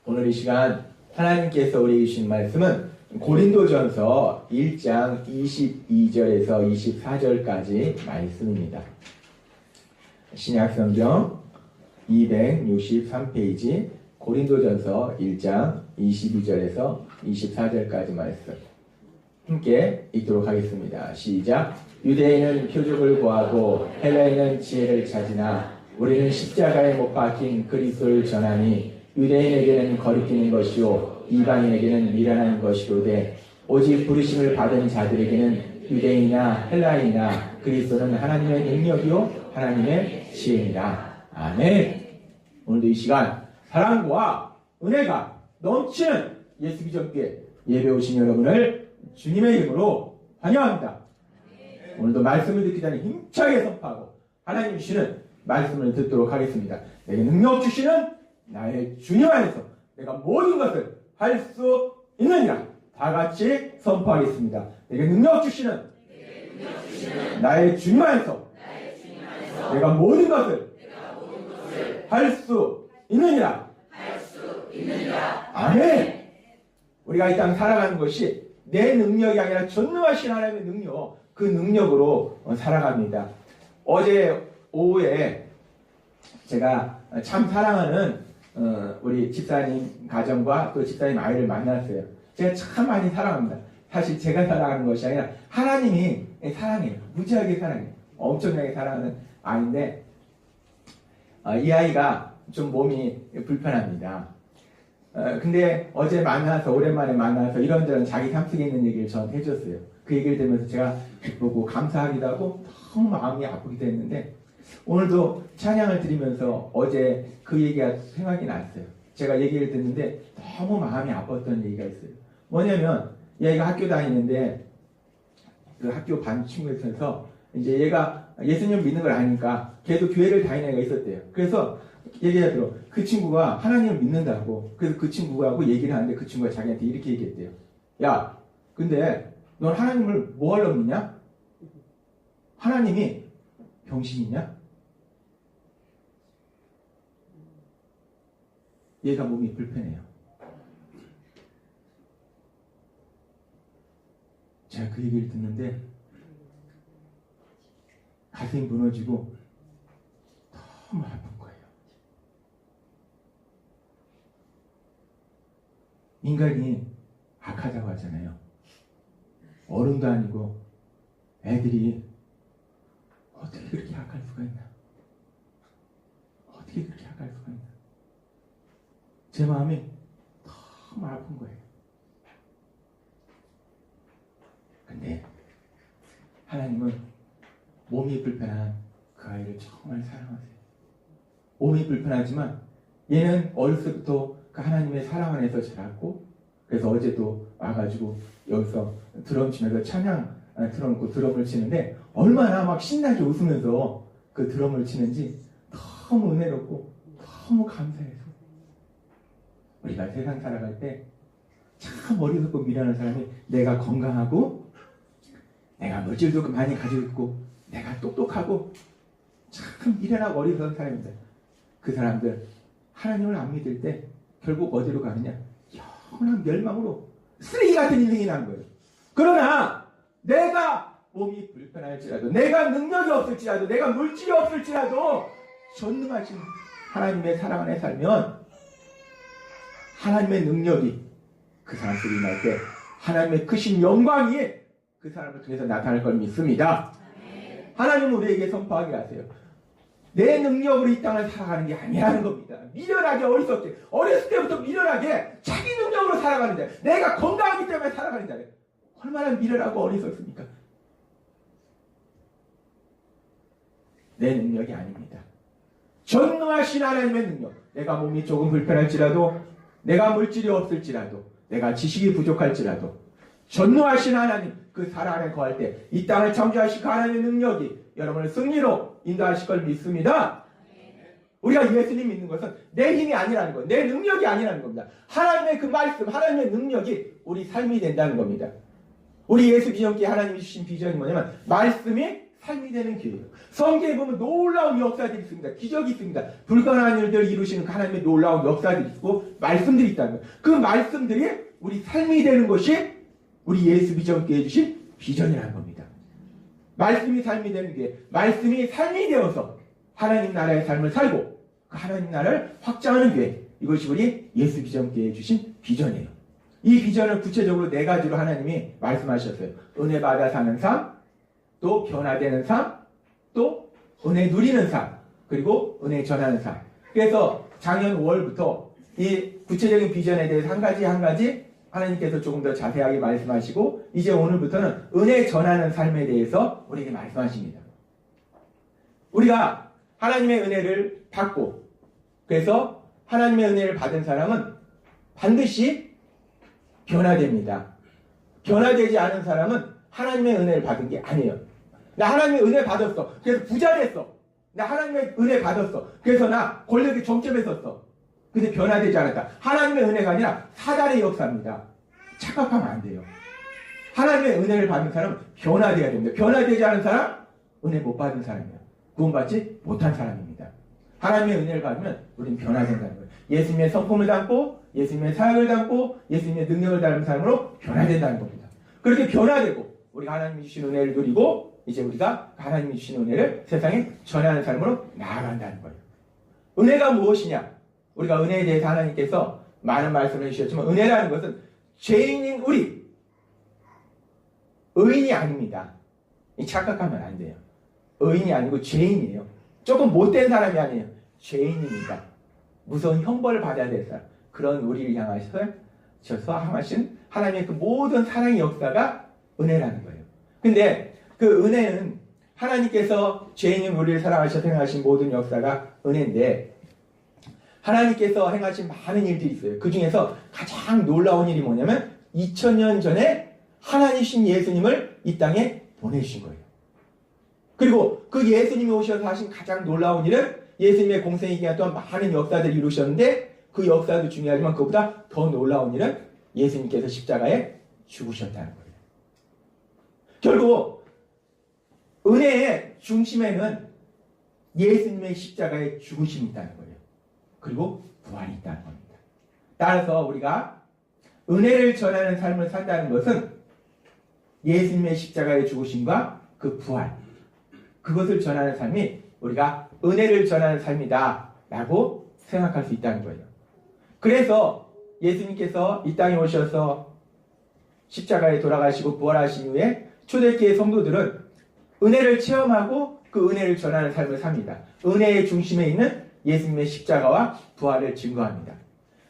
오늘 이 시간 하나님께서 우리에게 주신 말씀은 고린도전서 1장 22절에서 24절까지 말씀입니다. 신약성경 263페이지 고린도전서 1장 22절에서 24절까지 말씀 함께 읽도록 하겠습니다. 시작. 유대인은 표적을 구하고 헬라인은 지혜를 찾으나 우리는 십자가에 못 박힌 그리스도를 전하니 유대인에게는 거리끼는 것이요 이방인에게는 미련한 것이로되 오직 부르심을 받은 자들에게는 유대인이나 헬라인이나 그리스도는 하나님의 능력이요 하나님의 지혜니라. 아멘. 오늘도 이 시간 사랑과 은혜가 넘치는 예수 비전교회 예배 오신 여러분을 주님의 이름으로 환영합니다. 오늘도 말씀을 듣기 전에 힘차게 선포하고 하나님 주시는 말씀을 듣도록 하겠습니다. 내게 능력 주시는 나의 주님 안에서 내가 모든 것을 할 수 있느니라. 다 같이 선포하겠습니다. 내게 능력 주시는 나의 주님 안에서 내가 모든 것을 할 수 있느니라. 아멘. 우리가 이 땅 살아가는 것이 내 능력이 아니라 전능하신 하나님의 능력, 그 능력으로 살아갑니다. 어제 오후에 제가 참 사랑하는 우리 집사님 가정과 또 집사님 아이를 만났어요. 제가 참 많이 사랑합니다. 사실 제가 사랑하는 것이 아니라 하나님이 사랑해요. 무지하게 사랑해요. 엄청나게 사랑하는 아이인데 이 아이가 좀 몸이 불편합니다. 근데 어제 만나서 오랜만에 만나서 이런저런 자기 삶 속에 있는 얘기를 저한테 해줬어요. 그 얘기를 들으면서 제가 기쁘고 감사하기도 하고 너무 마음이 아프기도 했는데 오늘도 찬양을 드리면서 어제 그 얘기가 생각이 났어요. 제가 얘기를 듣는데 너무 마음이 아팠던 얘기가 있어요. 뭐냐면 얘가 학교 다니는데 그 학교 반 친구에 있어서 이제 얘가 예수님 믿는 걸 아니까 걔도 교회를 다니는 애가 있었대요. 그래서 얘기하더라고. 그 친구가 하나님을 믿는다고. 그래서 그 친구하고 얘기를 하는데 그 친구가 자기한테 이렇게 얘기했대요. 야, 근데 넌 하나님을 뭐 하려고 믿냐? 하나님이 병신이냐? 얘가 몸이 불편해요. 제가 그 얘기를 듣는데 가슴이 무너지고 너무 아픈 거예요. 인간이 악하다고 하잖아요. 어른도 아니고 애들이 어떻게 그렇게 악할 수가 있나? 어떻게 그렇게 악할 수가 있나? 제 마음이 너무 아픈 거예요. 근데 하나님은 몸이 불편한 그 아이를 정말 사랑하세요. 몸이 불편하지만 얘는 어렸을 때부터 그 하나님의 사랑 안에서 자랐고 그래서 어제도 와가지고 여기서 드럼 치면서 찬양 틀어놓고 드럼을 치는데 얼마나 막 신나게 웃으면서 그 드럼을 치는지 너무 은혜롭고 너무 감사해서 우리가 세상 살아갈 때 참 어리석고 미련한 사람이 내가 건강하고 내가 물질도 많이 가지고 있고 내가 똑똑하고 참 미련하고 어리석은 사람입니다. 그 사람들 하나님을 안 믿을 때 결국 어디로 가느냐? 영원한 멸망으로 쓰레기 같은 인생이 나는 거예요. 그러나 내가 몸이 불편할지라도 내가 능력이 없을지라도 내가 물질이 없을지라도 전능하신 하나님의 사랑 안에 살면 하나님의 능력이 그 사람 속에 임할 때 하나님의 크신 영광이 그 사람을 통해서 나타날 걸 믿습니다. 하나님은 우리에게 선포하게 하세요. 내 능력으로 이 땅을 살아가는 게 아니라는 겁니다. 미련하게 어리석게 어렸을 때부터 미련하게 자기 능력으로 살아가는 자, 내가 건강하기 때문에 살아가는 자예요. 얼마나 미련하고 어리석습니까? 내 능력이 아닙니다. 전능하신 하나님의 능력. 내가 몸이 조금 불편할지라도 내가 물질이 없을지라도 내가 지식이 부족할지라도 전능하신 하나님 그 사랑 안에 거할 때 이 땅을 창조하신 그 하나님의 능력이 여러분을 승리로 인도하실 걸 믿습니다. 우리가 예수님 믿는 것은 내 힘이 아니라는 것, 내 능력이 아니라는 겁니다. 하나님의 그 말씀, 하나님의 능력이 우리 삶이 된다는 겁니다. 우리 예수 비전기에 하나님이 주신 비전이 뭐냐면 말씀이 삶이 되는 교회예요. 성경에 보면 놀라운 역사들이 있습니다. 기적이 있습니다. 불가능한 일들을 이루시는 하나님의 놀라운 역사들이 있고 말씀들이 있다는 거예요. 그 말씀들이 우리 삶이 되는 것이 우리 예수 비전교회에 주신 비전이라는 겁니다. 말씀이 삶이 되는 교회, 말씀이 삶이 되어서 하나님 나라의 삶을 살고 그 하나님 나라를 확장하는 교회, 이것이 우리 예수 비전교회에 주신 비전이에요. 이 비전을 구체적으로 4가지로 하나님이 말씀하셨어요. 은혜 받아 사는 삶, 또 변화되는 삶, 또 은혜 누리는 삶, 그리고 은혜 전하는 삶. 그래서 작년 5월부터 이 구체적인 비전에 대해서 한 가지 하나님께서 조금 더 자세하게 말씀하시고 이제 오늘부터는 은혜 전하는 삶에 대해서 우리에게 말씀하십니다. 우리가 하나님의 은혜를 받고 그래서 하나님의 은혜를 받은 사람은 반드시 변화됩니다. 변화되지 않은 사람은 하나님의 은혜를 받은 게 아니에요. 나 하나님의 은혜 받았어. 그래서 부자 됐어. 나 하나님의 은혜 받았어. 그래서 나 권력에 정점했었어. 근데 변화되지 않았다. 하나님의 은혜가 아니라 사단의 역사입니다. 착각하면 안 돼요. 하나님의 은혜를 받은 사람은 변화되어야 됩니다. 변화되지 않은 사람, 은혜 못 받은 사람이에요. 구원받지 못한 사람입니다. 하나님의 은혜를 받으면 우리는 변화된다는 거예요. 예수님의 성품을 담고 예수님의 사역을 담고 예수님의 능력을 담은 사람으로 변화된다는 겁니다. 그렇게 변화되고 우리가 하나님이 주신 은혜를 누리고 이제 우리가 하나님이 주신 은혜를 세상에 전하는 삶으로 나아간다는 거예요. 은혜가 무엇이냐? 우리가 은혜에 대해서 하나님께서 많은 말씀을 해주셨지만 은혜라는 것은 죄인인 우리, 의인이 아닙니다. 착각하면 안 돼요. 의인이 아니고 죄인이에요. 조금 못된 사람이 아니에요. 죄인입니다. 무서운 형벌을 받아야 될 사람. 그런 우리를 향하셔서 하신 하나님의 그 모든 사랑의 역사가 은혜라는 거예요. 근데 그 은혜는 하나님께서 죄인인 우리를 사랑하셔서 행하신 모든 역사가 은혜인데 하나님께서 행하신 많은 일들이 있어요. 그 중에서 가장 놀라운 일이 뭐냐면 2000년 전에 하나님이신 예수님을 이 땅에 보내주신 거예요. 그리고 그 예수님이 오셔서 하신 가장 놀라운 일은 예수님의 공생의 기간 동안 많은 역사들을 이루셨는데 그 역사도 중요하지만 그보다 더 놀라운 일은 예수님께서 십자가에 죽으셨다는 거예요. 결국 은혜의 중심에는 예수님의 십자가의 죽으심이 있다는 거예요. 그리고 부활이 있다는 겁니다. 따라서 우리가 은혜를 전하는 삶을 산다는 것은 예수님의 십자가의 죽으심과 그 부활, 그것을 전하는 삶이 우리가 은혜를 전하는 삶이다 라고 생각할 수 있다는 거예요. 그래서 예수님께서 이 땅에 오셔서 십자가에 돌아가시고 부활하신 후에 초대교회 성도들은 은혜를 체험하고 그 은혜를 전하는 삶을 삽니다. 은혜의 중심에 있는 예수님의 십자가와 부활을 증거합니다.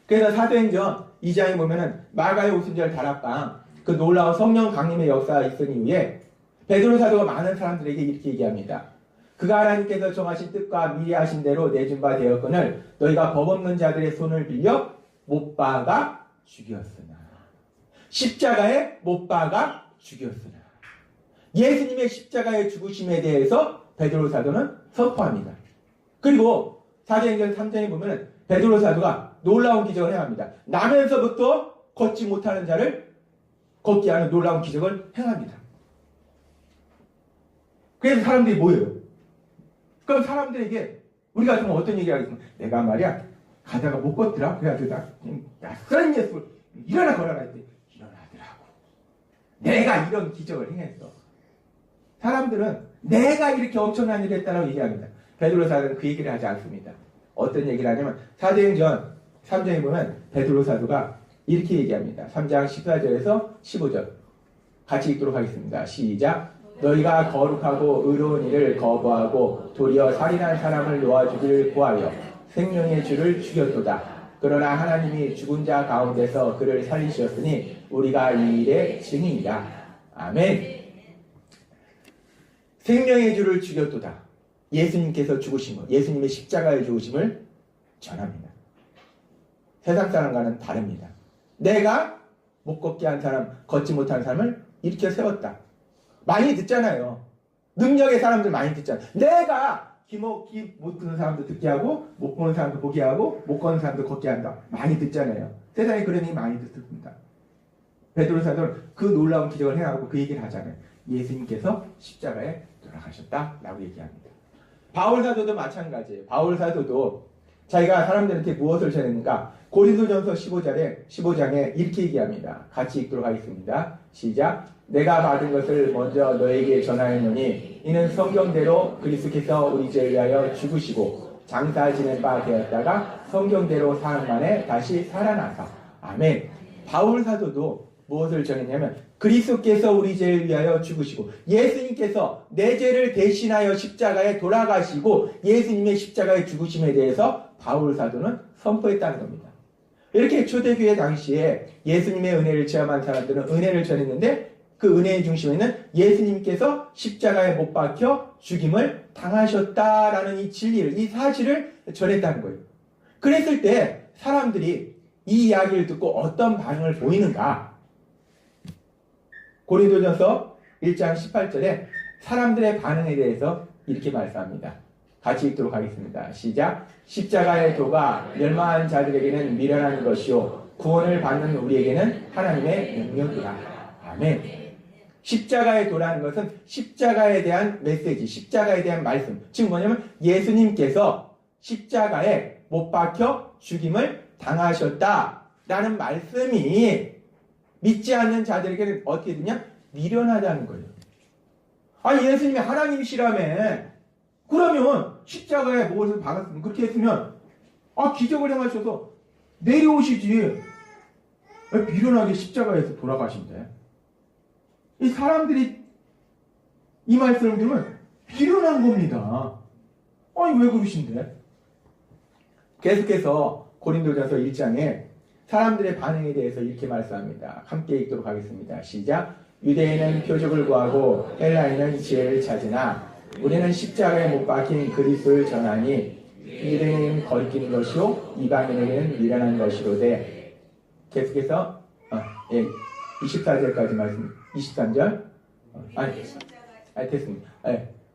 그래서 사도행전 2장에 보면은 마가의 오순절 다락방 그 놀라운 성령 강림의 역사가 있은 이후에 베드로 사도가 많은 사람들에게 이렇게 얘기합니다. 그가 하나님께서 정하신 뜻과 미리 하신 대로 내준 바 되었거늘 너희가 법 없는 자들의 손을 빌려 못 박아 죽였으나 십자가에 못 박아 죽였으나 예수님의 십자가의 죽으심에 대해서 베드로 사도는 선포합니다. 그리고 사도행전 3장에 보면 베드로 사도가 놀라운 기적을 행합니다. 나면서부터 걷지 못하는 자를 걷게 하는 놀라운 기적을 행합니다. 그래서 사람들이 모여요. 그럼 사람들에게 우리 같으면 어떤 얘기를 하겠습니까? 내가 말이야 가다가 못 걷더라. 그래가지고 나 낯선 예수를 일어나 걸어라 했더니 일어나더라고. 내가 이런 기적을 행했어. 사람들은 내가 이렇게 엄청난 일을 했다고 얘기합니다. 베드로 사도는 그 얘기를 하지 않습니다. 어떤 얘기를 하냐면 사도행전 3장에 보면 베드로 사도가 이렇게 얘기합니다. 3장 14절에서 15절 같이 읽도록 하겠습니다. 시작. 너희가 거룩하고 의로운 일을 거부하고 도리어 살인한 사람을 놓아주기를 구하여 생명의 주를 죽였도다. 그러나 하나님이 죽은 자 가운데서 그를 살리셨으니 우리가 이 일의 증인이다. 아멘. 생명의 주를 죽였도다. 예수님께서 죽으신 것, 예수님의 십자가의 죽으심을 전합니다. 세상 사람과는 다릅니다. 내가 못 걷게 한 사람, 걷지 못한 사람을 일으켜 세웠다. 많이 듣잖아요. 능력의 사람들 많이 듣잖아요. 내가 귀 못 듣는 사람도 듣게 하고 못 보는 사람도 보게 하고 못 걷는 사람도 걷게 한다. 많이 듣잖아요. 세상에 그런 얘기 많이 듣습니다. 베드로 사도는 그 놀라운 기적을 행하고 그 얘기를 하잖아요. 예수님께서 십자가에 돌아가셨다라고 얘기합니다. 바울 사도도 마찬가지예요. 바울 사도도 자기가 사람들한테 무엇을 전했는가? 고린도전서 15장에 이렇게 얘기합니다. 같이 읽도록 하겠습니다. 시작. 내가 받은 것을 먼저 너에게 전하였노니 이는 성경대로 그리스도께서 우리 죄를 위하여 죽으시고 장사 지낸 바 되었다가 성경대로 사흘 만에 다시 살아나사. 아멘. 바울 사도도 무엇을 전했냐면 그리스도께서 우리 죄를 위하여 죽으시고 예수님께서 내 죄를 대신하여 십자가에 돌아가시고 예수님의 십자가의 죽으심에 대해서 바울 사도는 선포했다는 겁니다. 이렇게 초대교회 당시에 예수님의 은혜를 체험한 사람들은 은혜를 전했는데 그 은혜의 중심에는 예수님께서 십자가에 못 박혀 죽임을 당하셨다라는 이 진리를, 이 사실을 전했다는 거예요. 그랬을 때 사람들이 이 이야기를 듣고 어떤 반응을 보이는가? 고린도전서 1장 18절에 사람들의 반응에 대해서 이렇게 말씀합니다. 같이 읽도록 하겠습니다. 시작. 십자가의 도가 멸망한 자들에게는 미련한 것이요 구원을 받는 우리에게는 하나님의 능력이라. 아멘. 십자가의 도라는 것은 십자가에 대한 메시지, 십자가에 대한 말씀. 지금 뭐냐면 예수님께서 십자가에 못 박혀 죽임을 당하셨다라는 말씀이 믿지 않는 자들에게는 어떻게 되냐? 미련하다는 거예요. 아니 예수님이 하나님이시라며 그러면 십자가에 무엇을 박았으면 그렇게 했으면 기적을 행하셔서 내려오시지 왜 미련하게 십자가에서 돌아가신대? 이 사람들이 이 말씀을 들으면 미련한 겁니다. 아니 왜 그러신대? 계속해서 고린도전서 1장에 사람들의 반응에 대해서 이렇게 말씀합니다. 함께 읽도록 하겠습니다. 시작. 유대인은 표적을 구하고 헬라인은 지혜를 찾으나 우리는 십자가에 못 박힌 그리스도를 전하니 유대인은 거리끼는 것이요 이방인에게는 미련한 것이로되. 계속해서 24절까지 말씀. 23절 됐습니다.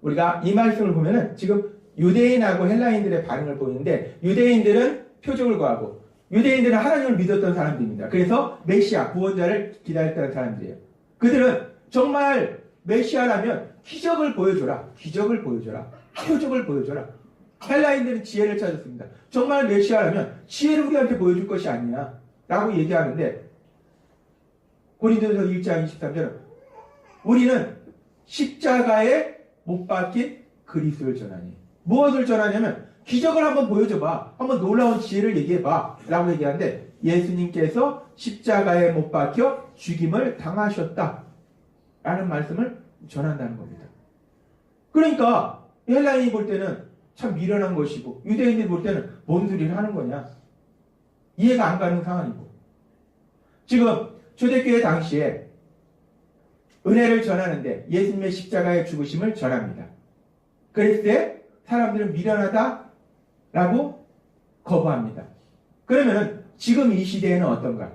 우리가 이 말씀을 보면은 지금 유대인하고 헬라인들의 반응을 보이는데 유대인들은 표적을 구하고 유대인들은 하나님을 믿었던 사람들입니다. 그래서 메시아, 구원자를 기다렸던 사람들이에요. 그들은 정말 메시아라면 기적을 보여줘라. 기적을 보여줘라. 표적을 보여줘라. 헬라인들은 지혜를 찾았습니다. 정말 메시아라면 지혜를 우리한테 보여줄 것이 아니냐 라고 얘기하는데 고린도전서 1장 23절은 우리는 십자가에 못 박힌 그리스도를 전하니 무엇을 전하냐면 기적을 한번 보여줘봐. 한번 놀라운 지혜를 얘기해봐. 라고 얘기하는데 예수님께서 십자가에 못 박혀 죽임을 당하셨다. 라는 말씀을 전한다는 겁니다. 그러니까 헬라인이 볼 때는 참 미련한 것이고 유대인들이 볼 때는 뭔 소리를 하는 거냐. 이해가 안 가는 상황이고 지금 초대교회 당시에 은혜를 전하는데 예수님의 십자가의 죽으심을 전합니다. 그랬을 때 사람들은 미련하다라고 거부합니다. 그러면 지금 이 시대에는 어떤가?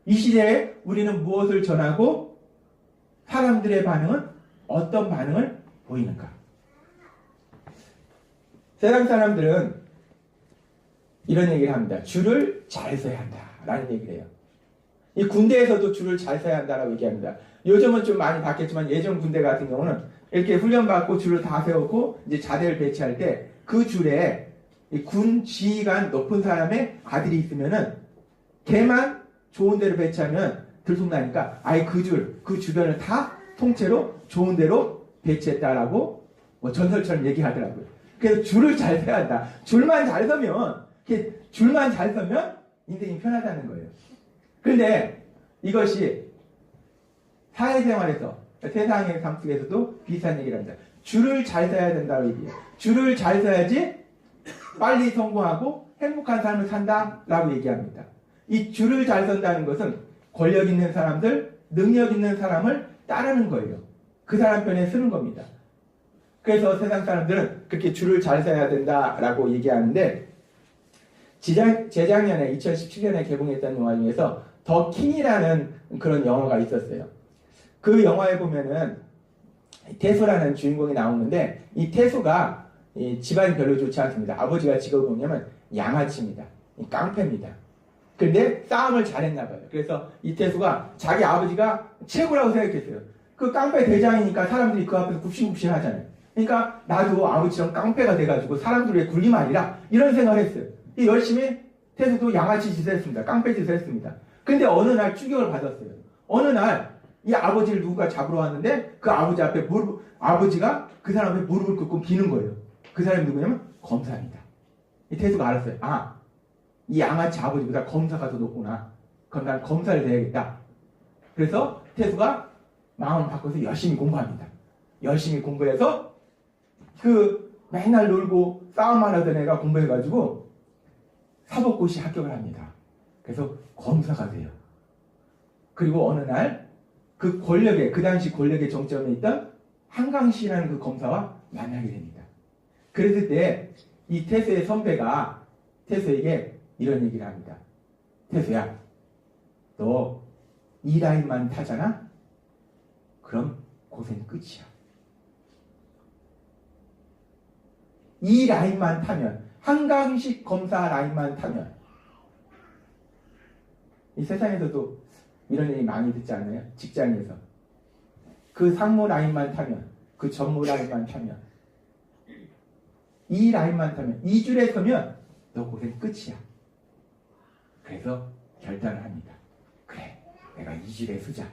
이 시대에 우리는 무엇을 전하고 사람들의 반응은 어떤 반응을 보이는가? 세상 사람들은 이런 얘기를 합니다. 줄을 잘 서야 한다라는 얘기를 해요. 이 군대에서도 줄을 잘 서야 한다라고 얘기합니다. 요즘은 좀 많이 바뀌었지만 예전 군대 같은 경우는 이렇게 훈련받고 줄을 다 세우고 이제 자대를 배치할 때 그 줄에 군 지휘관 높은 사람의 아들이 있으면은 걔만 좋은 데로 배치하면 들쑥나니까 아예 그 주변을 다 통째로 좋은 데로 배치했다라고 전설처럼 얘기하더라고요. 그래서 줄을 잘 서야 한다. 줄만 잘 서면 인생이 편하다는 거예요. 그런데 이것이 사회생활에서 세상의 삶 속에서도 비슷한 얘기를 합니다. 줄을 잘 서야 된다고 얘기해요. 줄을 잘 서야지 빨리 성공하고 행복한 삶을 산다라고 얘기합니다. 이 줄을 잘 선다는 것은 권력 있는 사람들, 능력 있는 사람을 따르는 거예요. 그 사람 편에 쓰는 겁니다. 그래서 세상 사람들은 그렇게 줄을 잘 서야 된다라고 얘기하는데 재작년에 2017년에 개봉했던 영화 중에서 더 킹이라는 그런 영화가 있었어요. 그 영화에 보면은 태수라는 주인공이 나오는데 이 태수가 집안이 별로 좋지 않습니다. 아버지가 직업이 뭐냐면 양아치입니다. 깡패입니다. 그런데 싸움을 잘했나 봐요. 그래서 이 태수가 자기 아버지가 최고라고 생각했어요. 그 깡패 대장이니까 사람들이 그 앞에서 굽신굽신 하잖아요. 그러니까 나도 아버지처럼 깡패가 돼가지고 사람들의 굴림 아니라 이런 생각을 했어요. 열심히 태수도 양아치 짓을 했습니다. 깡패 짓을 했습니다. 근데 어느 날 충격을 받았어요. 어느 날 이 아버지를 누군가 잡으러 왔는데 그 아버지 앞에 아버지가 그 사람 앞에 무릎을 꿇고 비는 거예요. 그 사람이 누구냐면 검사입니다. 이 태수가 알았어요. 아, 이 양아치 아버지보다 검사가 더 높구나. 그럼 난 검사를 돼야겠다. 그래서 태수가 마음을 바꿔서 열심히 공부합니다. 열심히 공부해서 그 맨날 놀고 싸움만 하던 애가 공부해가지고 사법고시 합격을 합니다. 그래서 검사가 돼요. 그리고 어느 날 그 권력의, 그 당시 권력의 정점에 있던 한강씨라는 그 검사와 만나게 됩니다. 그랬을 때 이 태수의 선배가 태수에게 이런 얘기를 합니다. 태수야, 너 이 라인만 타잖아? 그럼 고생 끝이야. 이 라인만 타면, 한강식 검사 라인만 타면, 이 세상에서도 이런 얘기 많이 듣지 않나요? 직장에서. 그 상무 라인만 타면, 그 전무 라인만 타면, 이 라인만 타면, 이 줄에 서면 너 고생 끝이야. 그래서 결단을 합니다. 그래, 내가 이 줄에 서자.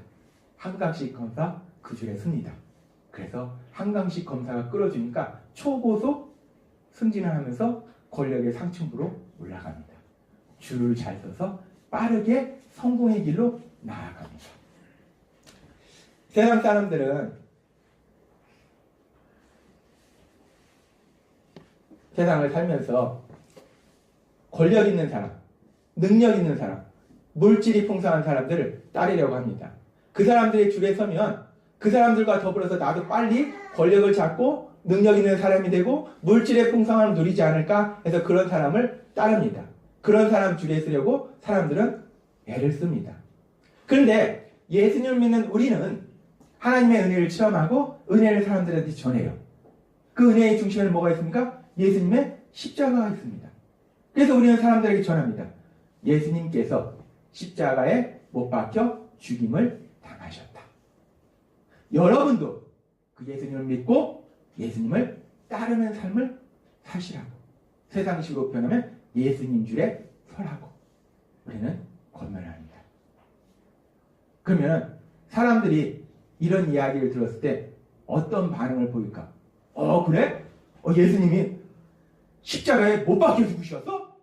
한강식 검사 그 줄에 섭니다. 그래서 한강식 검사가 끌어주니까 초고속 승진을 하면서 권력의 상층부로 올라갑니다. 줄을 잘 서서 빠르게 성공의 길로 나아갑니다. 세상 사람들은 세상을 살면서 권력 있는 사람, 능력 있는 사람, 물질이 풍성한 사람들을 따르려고 합니다. 그 사람들의 줄에 서면 그 사람들과 더불어서 나도 빨리 권력을 잡고 능력 있는 사람이 되고 물질의 풍성함을 누리지 않을까 해서 그런 사람을 따릅니다. 그런 사람 줄에 서려고 사람들은 애를 씁니다. 그런데 예수님을 믿는 우리는 하나님의 은혜를 체험하고 은혜를 사람들한테 전해요. 그 은혜의 중심에 뭐가 있습니까? 예수님의 십자가가 있습니다. 그래서 우리는 사람들에게 전합니다. 예수님께서 십자가에 못 박혀 죽임을 당하셨다. 여러분도 그 예수님을 믿고 예수님을 따르는 삶을 사시라고. 세상식으로 표현하면 예수님 줄에 서라고 우리는 권면을 합니다. 그러면 사람들이 이런 이야기를 들었을 때 어떤 반응을 보일까? 그래? 예수님이 십자가에 못 박혀 죽으셨어?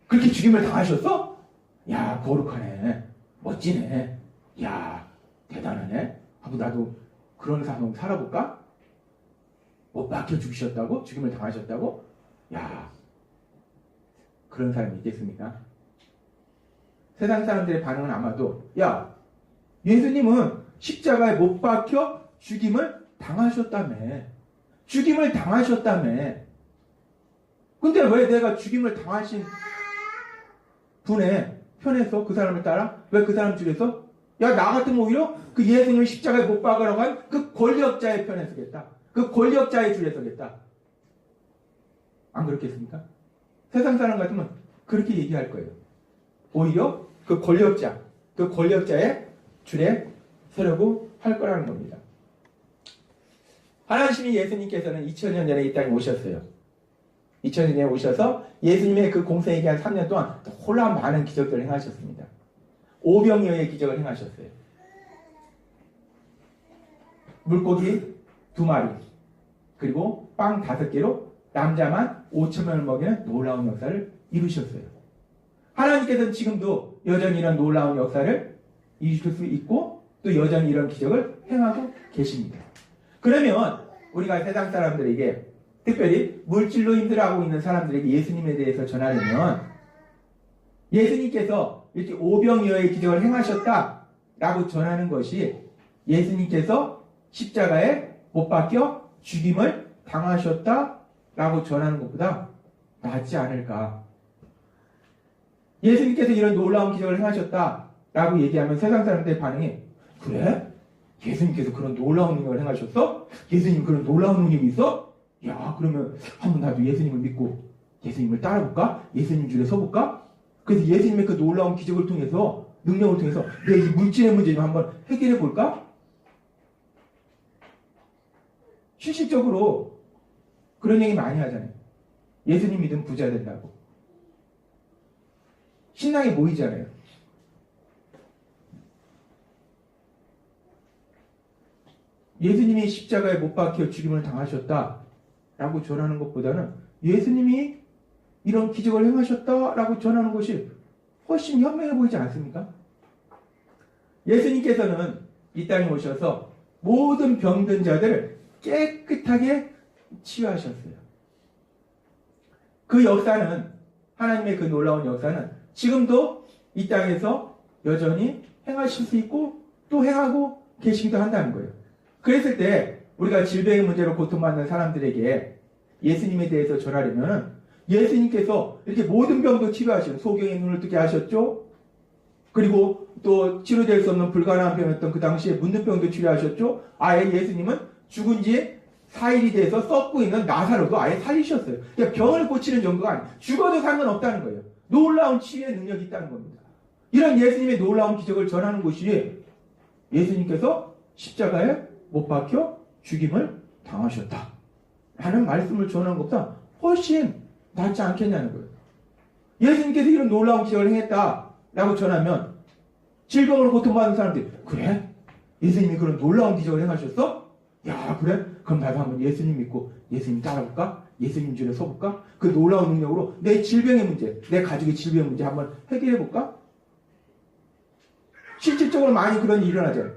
그렇게 죽임을 당하셨어? 야, 거룩하네. 멋지네. 야, 대단하네. 하고 나도 그런 삶을 살아볼까? 못 박혀 죽으셨다고? 죽임을 당하셨다고? 야, 그런 사람이 있겠습니까? 세상 사람들의 반응은 아마도 야, 예수님은 십자가에 못 박혀 죽임을 당하셨다며. 죽임을 당하셨다며. 근데 왜 내가 죽임을 당하신 분의 편에서 그 사람을 따라? 왜 그 사람 줄에서? 야, 나 같으면 오히려 그 예수님을 십자가에 못 박으라고 한 그 권력자의 편에 서겠다. 그 권력자의 줄에 서겠다. 안 그렇겠습니까? 세상 사람 같으면 그렇게 얘기할 거예요. 오히려 그 권력자의 줄에 서려고 할 거라는 겁니다. 하나님이 예수님께서는 2000년 전에 이 땅에 오셨어요. 2000년 전에 오셔서 예수님의 그 공생에 기한 3년 동안 홀라 많은 기적들을 행하셨습니다. 오병이어의 기적을 행하셨어요. 물고기 2마리 그리고 빵 5개로 남자만 5,000명을 먹이는 놀라운 역사를 이루셨어요. 하나님께서는 지금도 여전히 이런 놀라운 역사를 이루실 수 있고 또 여전히 이런 기적을 행하고 계십니다. 그러면 우리가 세상 사람들에게 특별히 물질로 힘들어하고 있는 사람들에게 예수님에 대해서 전하려면 예수님께서 이렇게 오병이어의 기적을 행하셨다라고 전하는 것이 예수님께서 십자가에 못 박혀 죽임을 당하셨다라고 전하는 것보다 낫지 않을까. 예수님께서 이런 놀라운 기적을 행하셨다라고 얘기하면 세상 사람들의 반응이 그래? 예수님께서 그런 놀라운 능력을 행하셨어? 예수님 그런 놀라운 능력이 있어? 야, 그러면 한번 나도 예수님을 믿고 예수님을 따라볼까? 예수님 줄에 서볼까? 그래서 예수님의 그 놀라운 기적을 통해서 능력을 통해서 내 이 물질의 문제 좀 한번 해결해 볼까? 실질적으로 그런 얘기 많이 하잖아요. 예수님 믿으면 부자 된다고. 신나게 모이잖아요. 예수님이 십자가에 못 박혀 죽임을 당하셨다라고 전하는 것보다는 예수님이 이런 기적을 행하셨다라고 전하는 것이 훨씬 현명해 보이지 않습니까? 예수님께서는 이 땅에 오셔서 모든 병든 자들을 깨끗하게 치유하셨어요. 그 역사는, 하나님의 그 놀라운 역사는 지금도 이 땅에서 여전히 행하실 수 있고 또 행하고 계시기도 한다는 거예요. 그랬을 때 우리가 질병의 문제로 고통받는 사람들에게 예수님에 대해서 전하려면 예수님께서 이렇게 모든 병도 치료하시는, 소경의 눈을 뜨게 하셨죠. 그리고 또 치료될 수 없는 불가능한 병이었던 그 당시에 문둥병도 치료하셨죠. 아예 예수님은 죽은 지 4일이 돼서 썩고 있는 나사로도 아예 살리셨어요. 그러니까 병을 고치는 정도가 아니에요. 죽어도 상관없다는 거예요. 놀라운 치유의 능력이 있다는 겁니다. 이런 예수님의 놀라운 기적을 전하는 것이 예수님께서 십자가에 못 박혀 죽임을 당하셨다 하는 말씀을 전하는 것보다 훨씬 낫지 않겠냐는 거예요. 예수님께서 이런 놀라운 기적을 행했다라고 전하면 질병으로 고통받는 사람들이, 그래? 예수님이 그런 놀라운 기적을 행하셨어? 야, 그래? 그럼 나도 한번 예수님 믿고 예수님 따라볼까? 예수님 줄에 서볼까? 그 놀라운 능력으로 내 질병의 문제, 내 가족의 질병의 문제 한번 해결해볼까? 실질적으로 많이 그런 일이 일어나죠.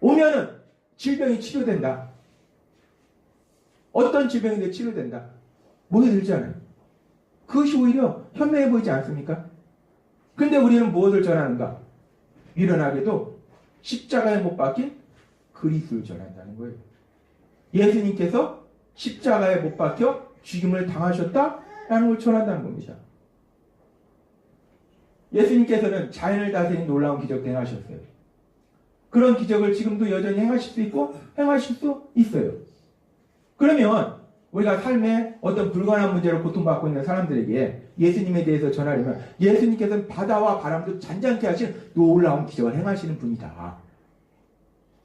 오면은 질병이 치료된다. 어떤 질병인데 치료된다. 목에 들잖아요. 그것이 오히려 현명해 보이지 않습니까? 근데 우리는 무엇을 전하는가? 미련하게도 십자가에 못 박힌 그리스도를 전한다는 거예요. 예수님께서 십자가에 못 박혀 죽임을 당하셨다라는 걸 전한다는 겁니다. 예수님께서는 자연을 다스린 놀라운 기적도 행하셨어요. 그런 기적을 지금도 여전히 행하실 수 있고 행하실 수 있어요. 그러면 우리가 삶에 어떤 불가능한 문제로 고통받고 있는 사람들에게 예수님에 대해서 전하려면 예수님께서는 바다와 바람도 잔잔케 하신 놀라운 기적을 행하시는 분이다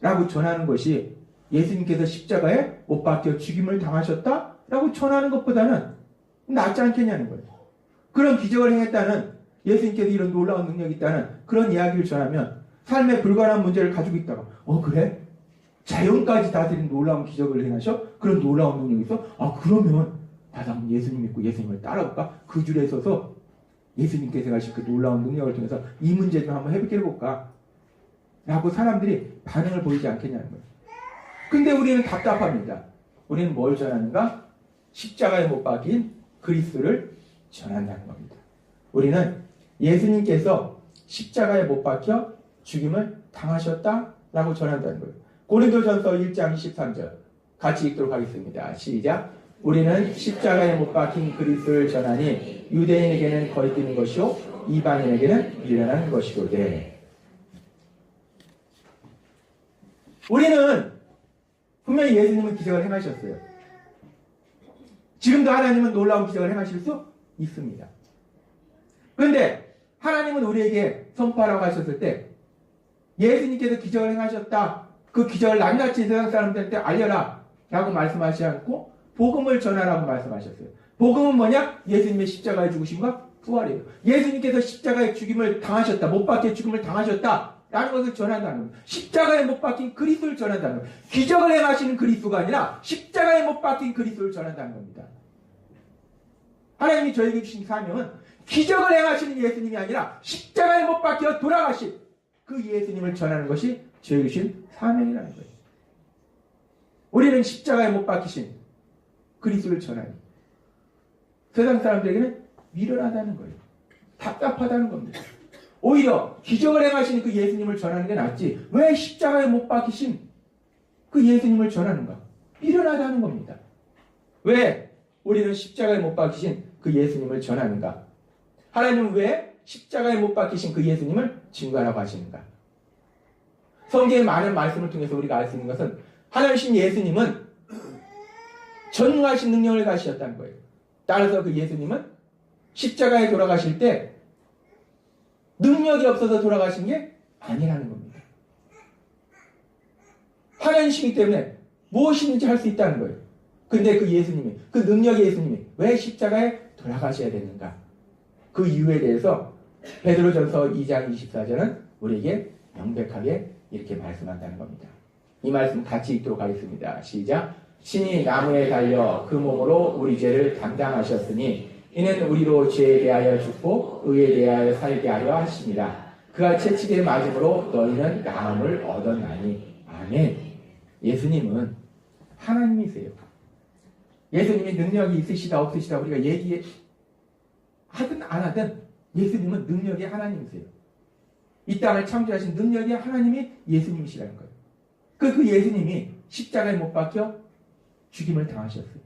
라고 전하는 것이 예수님께서 십자가에 못 박혀 죽임을 당하셨다 라고 전하는 것보다는 낫지 않겠냐는 거예요. 그런 기적을 행했다는, 예수님께서 이런 놀라운 능력이 있다는 그런 이야기를 전하면 삶의 불가능한 문제를 가지고 있다가, 그래? 자연까지 다스린 놀라운 기적을 행하셔? 그런 놀라운 능력이 있어? 그러면 나도 한번 예수님 믿고 예수님을 따라볼까? 그 줄에 서서 예수님께서 하신 그 놀라운 능력을 통해서 이 문제 좀 한번 해볼까? 라고 사람들이 반응을 보이지 않겠냐는 거예요. 근데 우리는 답답합니다. 우리는 뭘 전하는가? 십자가에 못 박힌 그리스도를 전한다는 겁니다. 우리는 예수님께서 십자가에 못 박혀 죽임을 당하셨다라고 전한다는 거예요. 고린도전서 1장 13절 같이 읽도록 하겠습니다. 시작. 우리는 십자가에 못 박힌 그리스도를 전하니 유대인에게는 거리끼는 것이요 이방인에게는 미련한 것이로되. 우리는 분명히 예수님은 기적을 행하셨어요. 지금도 하나님은 놀라운 기적을 행하실 수 있습니다. 그런데 하나님은 우리에게 선포하라고 하셨을 때 예수님께서 기적을 행하셨다, 그 기적을 낱낱이 세상 사람들한테 알려라 라고 말씀하시지 않고 복음을 전하라고 말씀하셨어요. 복음은 뭐냐? 예수님의 십자가에 죽으심과 부활이에요. 예수님께서 십자가에 죽임을 당하셨다, 못 박혀 죽임을 당하셨다 라는 것을 전한다는 겁니다. 십자가에 못 박힌 그리스도를 전한다는 겁니다. 기적을 행하시는 그리스도가 아니라 십자가에 못 박힌 그리스도를 전한다는 겁니다. 하나님이 저에게 주신 사명은 기적을 행하시는 예수님이 아니라 십자가에 못 박혀 돌아가신 그 예수님을 전하는 것이 저에게 주신 사명이라는 거예요. 우리는 십자가에 못 박히신 그리스도를 전하니 세상 사람들에게는 미련하다는 거예요. 답답하다는 겁니다. 오히려 기적을 행하시는 그 예수님을 전하는 게 낫지 왜 십자가에 못 박히신 그 예수님을 전하는가? 미련하다는 겁니다. 왜 우리는 십자가에 못 박히신 그 예수님을 전하는가? 하나님은 왜 십자가에 못 박히신 그 예수님을 증거하라고 하시는가? 성경의 많은 말씀을 통해서 우리가 알 수 있는 것은 하나님 예수님은 전능하신 능력을 가지셨다는 거예요. 따라서 그 예수님은 십자가에 돌아가실 때 능력이 없어서 돌아가신 게 아니라는 겁니다. 하나님이시기 때문에 무엇이든지 할 수 있다는 거예요. 근데 그 예수님이, 그 능력의 예수님이 왜 십자가에 돌아가셔야 되는가? 그 이유에 대해서 베드로전서 2장 24절은 우리에게 명백하게 이렇게 말씀한다는 겁니다. 이 말씀 같이 읽도록 하겠습니다. 시작. 신이 나무에 달려 그 몸으로 우리 죄를 담당하셨으니 이는 우리로 죄에 대하여 죽고 의에 대하여 살게 하려 하십니다. 그가 채찍에 맞음으로 너희는 나음을 얻었나니. 아멘. 예수님은 하나님이세요. 예수님이 능력이 있으시다 없으시다 우리가 얘기하든 안 하든 예수님은 능력의 하나님이세요. 이 땅을 창조하신 능력의 하나님이 예수님이시라는 거예요. 그 예수님이 십자가에 못 박혀 죽임을 당하셨어요.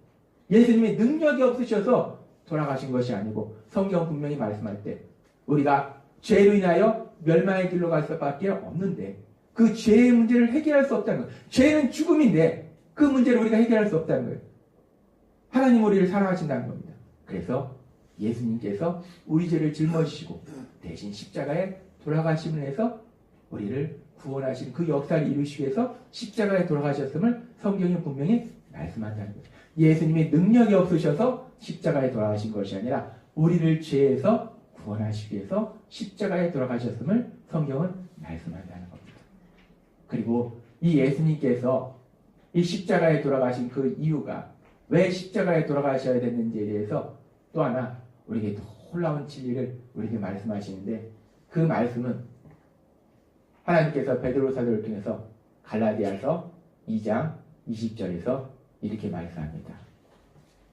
예수님이 능력이 없으셔서 돌아가신 것이 아니고 성경 분명히 말씀할 때 우리가 죄로 인하여 멸망의 길로 갈 수밖에 없는데 그 죄의 문제를 해결할 수 없다는 거예요. 죄는 죽음인데 그 문제를 우리가 해결할 수 없다는 거예요. 하나님 우리를 사랑하신다는 겁니다. 그래서 예수님께서 우리 죄를 짊어지시고 대신 십자가에 돌아가심을 해서 우리를 구원하신 그 역사를 이루시기 위해서 십자가에 돌아가셨음을 성경이 분명히 말씀한다는 거예요. 예수님이 능력이 없으셔서 십자가에 돌아가신 것이 아니라 우리를 죄에서 구원하시기 위해서 십자가에 돌아가셨음을 성경은 말씀한다는 겁니다. 그리고 이 예수님께서 이 십자가에 돌아가신 그 이유가 왜 십자가에 돌아가셔야 됐는지에 대해서 또 하나 우리에게 놀라운 진리를 우리에게 말씀하시는데 그 말씀은 하나님께서 베드로 사도를 통해서 갈라디아서 2장 20절에서 이렇게 말씀합니다.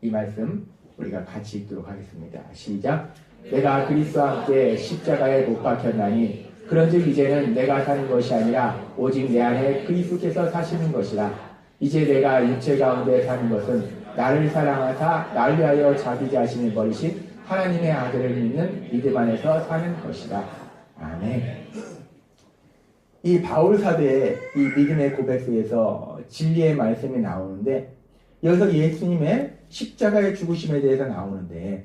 이 말씀 우리가 같이 읽도록 하겠습니다. 시작. 내가 그리스도와 함께 십자가에 못 박혔나니 그런즉 이제는 내가 사는 것이 아니라 오직 내 안에 그리스도께서 사시는 것이라. 이제 내가 육체 가운데 사는 것은 나를 사랑하사 나를 위하여 자기 자신을 버리신 하나님의 아들을 믿는 믿음 안에서 사는 것이라. 아멘. 이 바울 사도의 이 믿음의 고백 속에서 진리의 말씀이 나오는데 여기서 예수님의 십자가의 죽으심에 대해서 나오는데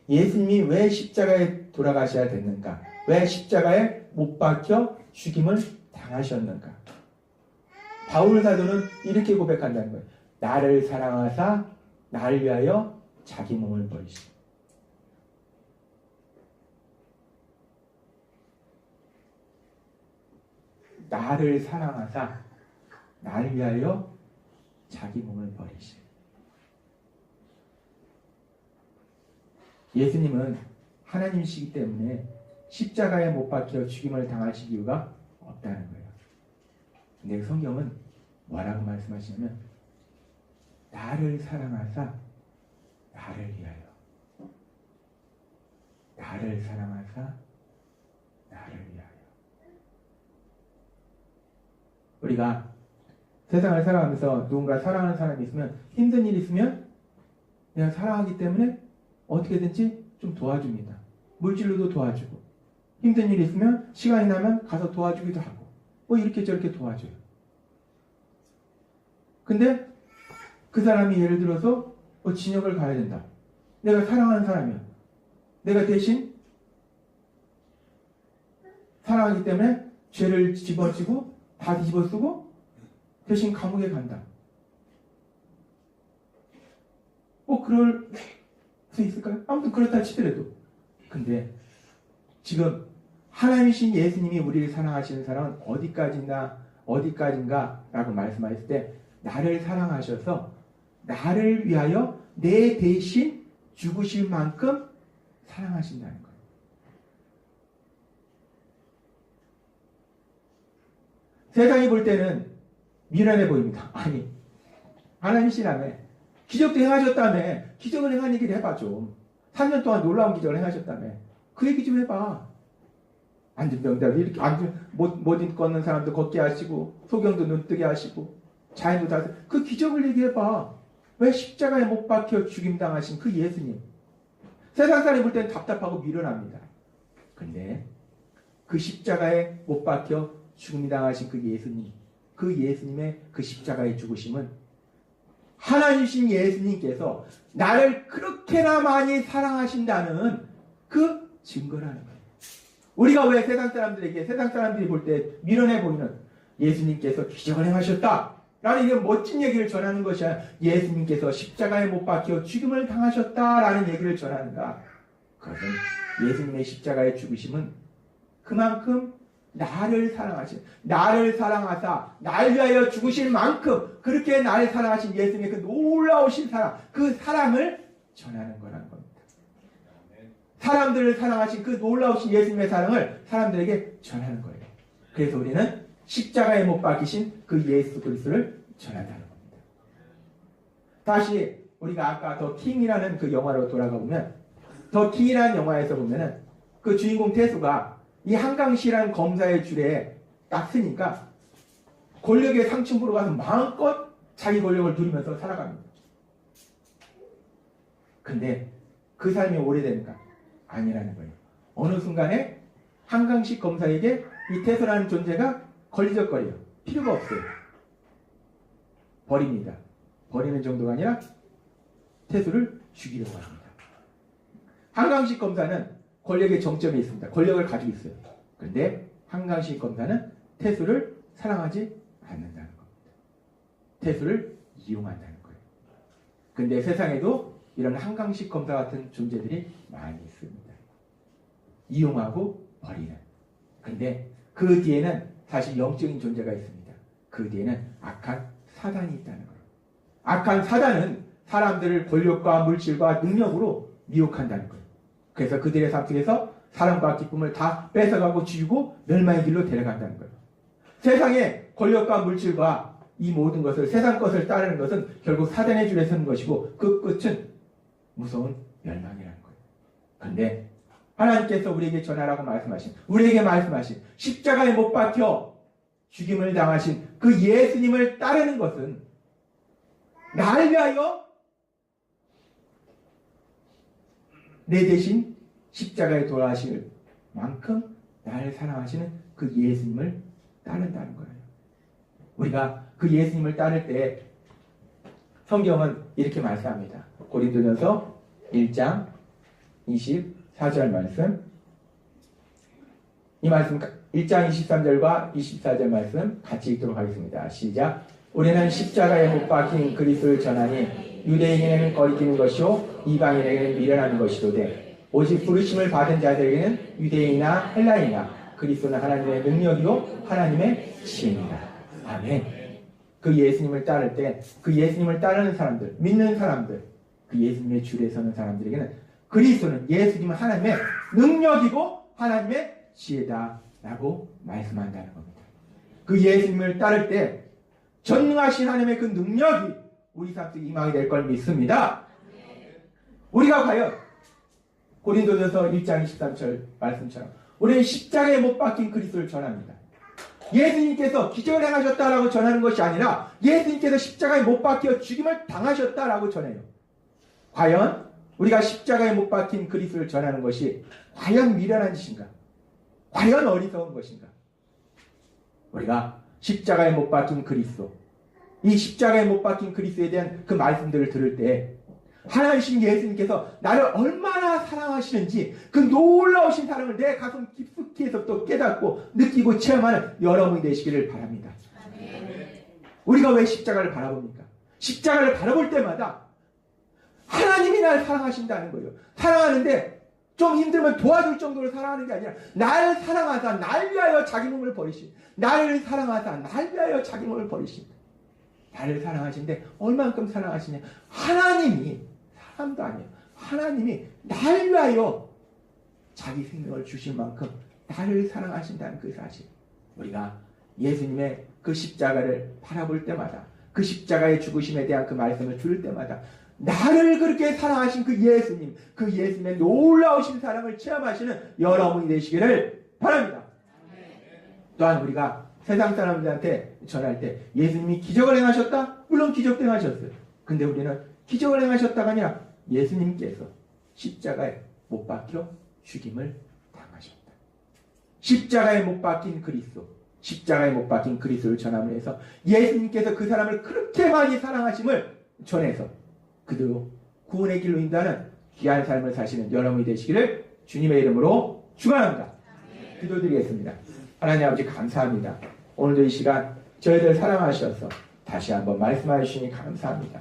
예수님이 왜 십자가에 돌아가셔야 됐는가? 왜 십자가에 못 박혀 죽임을 당하셨는가? 바울 사도는 이렇게 고백한다는 거예요. 나를 사랑하사 나를 위하여 자기 몸을 버리시고 나를 사랑하사 나를 위하여 자기 몸을 버리시고 예수님은 하나님이시기 때문에 십자가에 못 박혀 죽임을 당하실 이유가 없다는 거예요. 근데 성경은 뭐라고 말씀하시냐면 나를 사랑하사 나를 위하여 나를 사랑하사 나를 위하여 우리가 세상을 살아가면서 누군가 사랑하는 사람이 있으면 힘든 일이 있으면 내가 사랑하기 때문에 어떻게든지 좀 도와줍니다. 물질로도 도와주고 힘든 일이 있으면 시간이 나면 가서 도와주기도 하고 뭐 이렇게 저렇게 도와줘요. 근데 그 사람이 예를 들어서 진역을 가야 된다. 내가 사랑하는 사람이야. 내가 대신 사랑하기 때문에 죄를 집어지고 다 뒤집어쓰고 대신 감옥에 간다. 그럴 수 있을까요? 아무튼 그렇다 치더라도 근데 지금 하나님이신 예수님이 우리를 사랑하시는 사랑은 어디까지인가 라고 말씀하셨을 때 나를 사랑하셔서 나를 위하여 내 대신 죽으실 만큼 사랑하신다는 거예요. 세상이 볼 때는 미련해 보입니다. 아니, 하나님이시라며 기적도 행하셨다며 기적을 행한 얘기를 해봐 좀. 3년 동안 놀라운 기적을 행하셨다며 그 얘기 좀 해봐. 앉은 병자도 이렇게 못 걷는 사람도 걷게 하시고 소경도 눈뜨게 하시고 자연도 다 그 기적을 얘기해봐. 왜 십자가에 못 박혀 죽임당하신 그 예수님. 세상 사람이 볼 때는 답답하고 미련합니다. 근데 그 십자가에 못 박혀 죽음이 당하신 그 예수님, 그 예수님의 그 십자가의 죽으심은 하나님이신 예수님께서 나를 그렇게나 많이 사랑하신다는 그 증거라는 거예요. 우리가 왜 세상 사람들이 볼 때 미련해 보이는 예수님께서 기적을 행하셨다. 라는 이런 멋진 얘기를 전하는 것이야. 예수님께서 십자가에 못 박혀 죽임을 당하셨다라는 얘기를 전하는가? 그것은 예수님의 십자가의 죽으심은 그만큼 나를 사랑하신, 나를 사랑하사 날 위하여 죽으실 만큼 그렇게 나를 사랑하신 예수님의 그 놀라우신 사랑, 그 사랑을 전하는 거라는 겁니다. 사람들을 사랑하신 그 놀라우신 예수님의 사랑을 사람들에게 전하는 거예요. 그래서 우리는 십자가에 못 박히신 그 예수 그리스도를 전한다는 겁니다. 다시 우리가 아까 더 킹이라는 그 영화로 돌아가 보면, 더 킹이라는 영화에서 보면은 그 주인공 태수가 이 한강시라는 검사의 줄에 딱 서니까 권력의 상층부로 가서 마음껏 자기 권력을 누리면서 살아갑니다. 근데 그 삶이 오래되니까 아니라는 거예요. 어느 순간에 한강시 검사에게 이 태수라는 존재가 걸리적거려요. 필요가 없어요. 버립니다. 버리는 정도가 아니라 태수를 죽이려고 합니다. 한강시 검사는 권력의 정점에 있습니다. 권력을 가지고 있어요. 그런데 한강시 검사는 태수를 사랑하지 않는다는 겁니다. 태수를 이용한다는 거예요. 근데 세상에도 이런 한강시 검사 같은 존재들이 많이 있습니다. 이용하고 버리는. 근데 그 뒤에는 사실 영적인 존재가 있습니다. 그 뒤에는 악한 사단이 있다는 거예요. 악한 사단은 사람들을 권력과 물질과 능력으로 미혹한다는 거예요. 그래서 그들의 삶 속에서 사랑과 기쁨을 다 뺏어가고 쥐고 멸망의 길로 데려간다는 거예요. 세상에 권력과 물질과 이 모든 것을, 세상 것을 따르는 것은 결국 사단의 줄에 서는 것이고 그 끝은 무서운 멸망이라는 거예요. 그런데 하나님께서 우리에게 전하라고 말씀하신, 우리에게 말씀하신 십자가에 못 박혀 죽임을 당하신 그 예수님을 따르는 것은 날 위하여 내 대신 십자가에 돌아가실 만큼 나를 사랑하시는 그 예수님을 따른다는 거예요. 우리가 그 예수님을 따를 때 성경은 이렇게 말씀합니다. 고린도전서 1장 24절 말씀, 이 말씀 1장 23절과 24절 말씀 같이 읽도록 하겠습니다. 시작. 우리는 십자가에 못 박힌 그리스도를 전하니 유대인에게는 거리끼는 것이요 이방인에게는 미련한 것이로되 오직 부르심을 받은 자들에게는 유대인이나 헬라인이나 그리스도는 하나님의 능력이요 하나님의 지혜입니다. 아멘. 그 예수님을 따를 때, 그 예수님을 따르는 사람들, 믿는 사람들, 그 예수님의 줄에 서는 사람들에게는 그리스도는, 예수님은 하나님의 능력이고 하나님의 지혜다라고 말씀한다는 겁니다. 그 예수님을 따를 때 전능하신 하나님의 그 능력이 우리 삶 속에 임하게 될 걸 믿습니다. 우리가 과연 고린도전서 1장 23절 말씀처럼 우리는 십자가에 못 박힌 그리스도를 전합니다. 예수님께서 기적을 행하셨다라고 전하는 것이 아니라 예수님께서 십자가에 못 박혀 죽임을 당하셨다라고 전해요. 과연 우리가 십자가에 못 박힌 그리스도를 전하는 것이 과연 미련한 짓인가? 과연 어리석은 것인가? 우리가 십자가에 못 박힌 그리스도, 이 십자가에 못 박힌 그리스도에 대한 그 말씀들을 들을 때 하나님 예수님께서 나를 얼마나 사랑하시는지 그 놀라우신 사랑을 내 가슴 깊숙이 해서 또 깨닫고 느끼고 체험하는 여러분이 되시기를 바랍니다. 우리가 왜 십자가를 바라봅니까? 십자가를 바라볼 때마다 하나님이 나를 사랑하신다는 거예요. 사랑하는데 좀 힘들면 도와줄 정도로 사랑하는 게 아니라 나를 사랑하사 날 위하여 자기 몸을 버리신, 나를 사랑하사 날 위하여 자기 몸을 버리신, 나를 사랑하시는데 얼만큼 사랑하시냐? 하나님이, 사람도 아니에요. 하나님이 날 위하여 자기 생명을 주신 만큼 나를 사랑하신다는 그 사실. 우리가 예수님의 그 십자가를 바라볼 때마다, 그 십자가의 죽으심에 대한 그 말씀을 들을 때마다 나를 그렇게 사랑하신 그 예수님, 그 예수님의 놀라우신 사랑을 체험하시는 여러분이 되시기를 바랍니다. 또한 우리가 세상 사람들한테 전할 때 예수님이 기적을 행하셨다? 물론 기적도 행하셨어요. 근데 우리는 기적을 행하셨다가 아니라 예수님께서 십자가에 못 박혀 죽임을 당하셨다. 십자가에 못 박힌 그리스도, 십자가에 못 박힌 그리스도를 전함으로 해서 예수님께서 그 사람을 그렇게 많이 사랑하심을 전해서 그대로 구원의 길로 인도하는 귀한 삶을 사시는 여러분이 되시기를 주님의 이름으로 축원합니다. 기도드리겠습니다. 하나님 아버지 감사합니다. 오늘도 이 시간 저희들 사랑하셔서 다시 한번 말씀해 주시니 감사합니다.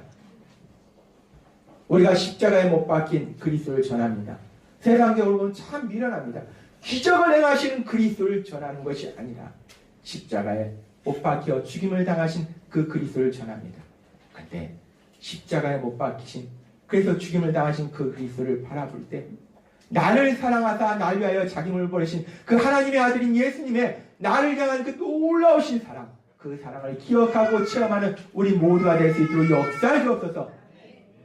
우리가 십자가에 못 박힌 그리스도를 전합니다. 세상적으로 보면 참 미련합니다. 기적을 행하시는 그리스도를 전하는 것이 아니라 십자가에 못 박혀 죽임을 당하신 그 그리스도를 전합니다. 그런데 십자가에 못 박히신, 그래서 죽임을 당하신 그 그리스도를 바라볼 때 나를 사랑하사 나를 위하여 자기 몸을 버리신 그 하나님의 아들인 예수님의 나를 향한 그 놀라우신 사랑, 그 사랑을 기억하고 체험하는 우리 모두가 될 수 있도록 역사해 주옵소서.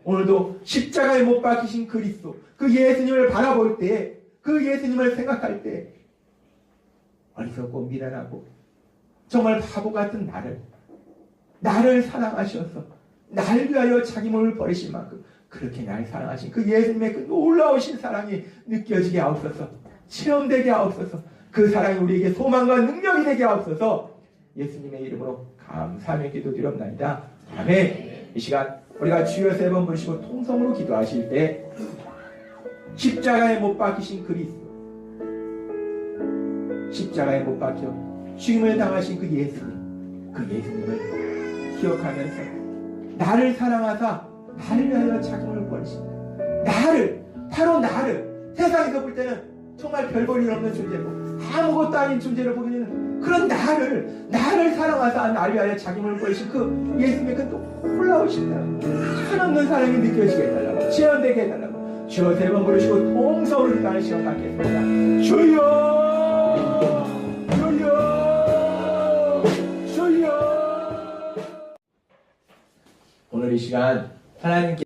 오늘도 십자가에 못 박히신 그리스도, 그 예수님을 바라볼 때, 그 예수님을 생각할 때 어리석고 미련하고 정말 바보 같은 나를 사랑하셔서 나를 위하여 자기 몸을 버리신 만큼 그렇게 날 사랑하신 그 예수님의 그 놀라우신 사랑이 느껴지게 하옵소서. 체험되게 하옵소서. 그 사랑이 우리에게 소망과 능력이 되게 하옵소서. 예수님의 이름으로 감사하며 기도드렸나이다. 아멘. 이 시간 우리가 주여 3번 부르시고 통성으로 기도하실 때 십자가에 못 박히신 그리스도, 십자가에 못 박혀 죽임을 당하신 그 예수님을 기억하면서 나를 사랑하사 나를 위하여 자기 몸을 버리신 바로 나를 세상에서 볼 때는 정말 별 볼 일 없는 존재고 아무것도 아닌 존재로 보기에는 그런 나를 사랑하사 나를 위하여 자기 몸을 버리신 그 예수님의 그 놀라우신 사랑, 한없는 사랑이 느껴지게 해달라고, 체험되게 해달라고 주여 3번 부르시고 통성으로 기도하는 시간 갖겠습니다. 주여 오늘 이 시간 하나님께